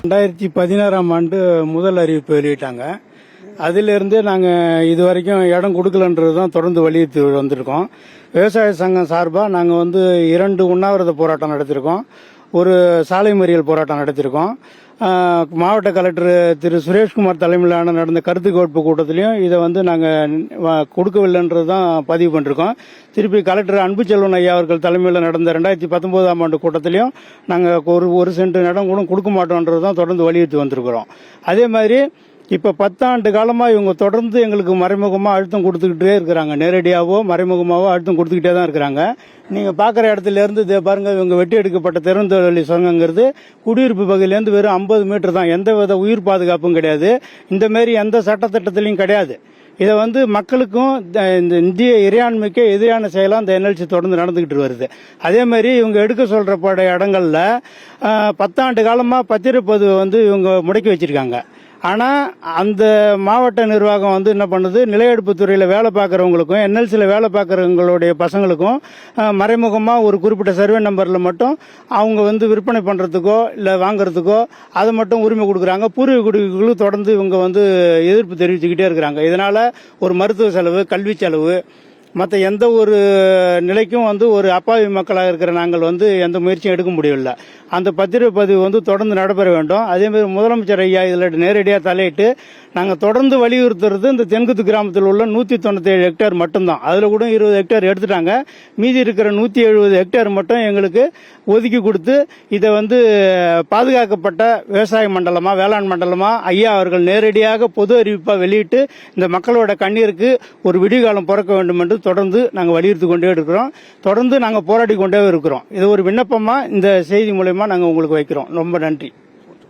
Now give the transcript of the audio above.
2016ஆம் ஆண்டு முதல் அறிவிப்பு வெளியிட்டாங்க. அதிலிருந்து நாங்கள் இதுவரைக்கும் இடம் கொடுக்கலன்றது தான் தொடர்ந்து வலியுறுத்தி வந்திருக்கோம். விவசாய சங்கம் சார்பாக நாங்கள் 2 உண்ணாவிரத போராட்டம் நடத்தியிருக்கோம். ஒரு சாலை மறியல் போராட்டம் நடத்தியிருக்கோம். மாவட்ட கலெக்டர் திரு சுரேஷ்குமார் தலைமையிலான நடந்த கருத்து கேட்பு கூட்டத்திலையும் இதை நாங்கள் கொடுக்கவில்லைன்றது தான் பதிவு பண்ணிருக்கோம். திருப்பி கலெக்டர் அன்புச்செல்வன் ஐயா அவர்கள் தலைமையில் நடந்த 2019ஆம் ஆண்டு கூட்டத்திலையும் நாங்கள் ஒரு சென்ட் இடம் கூட கொடுக்க மாட்டோன்றது தான் தொடர்ந்து வலியுறுத்தி வந்திருக்கிறோம். அதே மாதிரி இப்ப 10 ஆண்டு காலமா இவங்க தொடர்ந்து எங்களுக்கு மறைமுகமா அழுத்தம் கொடுத்துக்கிட்டே இருக்கிறாங்க. நேரடியாவோ மறைமுகமாவோ அழுத்தம் கொடுத்துக்கிட்டே தான் இருக்கிறாங்க. நீங்க பாக்குற இடத்துல இருந்து பாருங்க, இவங்க வெட்டி எடுக்கப்பட்ட திறந்தவெளி சுரங்கங்கிறது குடியிருப்பு பகுதியிலேருந்து வெறும் 50 மீட்டர் தான். எந்த வித உயிர் பாதுகாப்பும் கிடையாது. இந்த மாதிரி எந்த சட்டத்திட்டத்திலையும் கிடையாது. இதை மக்களுக்கும் இந்த இந்திய இறையாண்மைக்கு எதிரான செயலா இந்த என்எல்சி தொடர்ந்து நடந்துகிட்டு வருது. அதே மாதிரி இவங்க எடுக்க சொல்ற இடங்கள்ல 10 ஆண்டு காலமா பத்திரப்பதிவு இவங்க முடக்கி வச்சிருக்காங்க. ஆனா அந்த மாவட்ட நிர்வாகம் என்ன பண்ணுது, நிலையெடுப்பு துறையில வேலை பார்க்கறவங்களுக்கும் என்எல்சியில வேலை பார்க்கறவங்களுடைய பசங்களுக்கும் மறைமுகமா ஒரு குறிப்பிட்ட சர்வே நம்பர்ல மட்டும் அவங்க விற்பனை பண்றதுக்கோ இல்ல வாங்குறதுக்கோ அதை மட்டும் உரிமை கொடுக்கறாங்க. பூர்வீக குடிகளுக்கு தொடர்ந்து இவங்க எதிர்ப்பு தெரிவிச்சுக்கிட்டே இருக்கிறாங்க. இதனால ஒரு மருத்துவ செலவு, கல்வி செலவு, மற்ற எந்த ஒரு நிலைக்கும் ஒரு அப்பாவி மக்களாக இருக்கிற நாங்கள் எந்த முயற்சியும் எடுக்க முடியவில்லை. அந்த பத்திரப்பதிவு தொடர்ந்து நடைபெற வேண்டும். அதே மாதிரி முதலமைச்சர் ஐயா இதில் நேரடியாக தலையிட்டு நாங்கள் தொடர்ந்து வலியுறுத்துறது இந்த தென்குத்து கிராமத்தில் உள்ள 197 ஹெக்டேர் மட்டும்தான். அதில் கூட 20 ஹெக்டேர் எடுத்துட்டாங்க. மீதி இருக்கிற 170 ஹெக்டேர் மட்டும் எங்களுக்கு ஒதுக்கி கொடுத்து இதை பாதுகாக்கப்பட்ட விவசாய மண்டலமா, வேளாண் மண்டலமா ஐயா அவர்கள் நேரடியாக பொது அறிவிப்பா வெளியிட்டு இந்த மக்களோட கண்ணீருக்கு ஒரு விடிகாலம் பிறக்க வேண்டும் என்று தொடர்ந்து நாங்கள் வலியுறுத்தி கொண்டே இருக்கிறோம். தொடர்ந்து நாங்கள் போராடி கொண்டே இருக்கிறோம். இது ஒரு விண்ணப்பமா இந்த செய்தி மூலமா நாங்கள் உங்களுக்கு வைக்கிறோம். ரொம்ப நன்றி.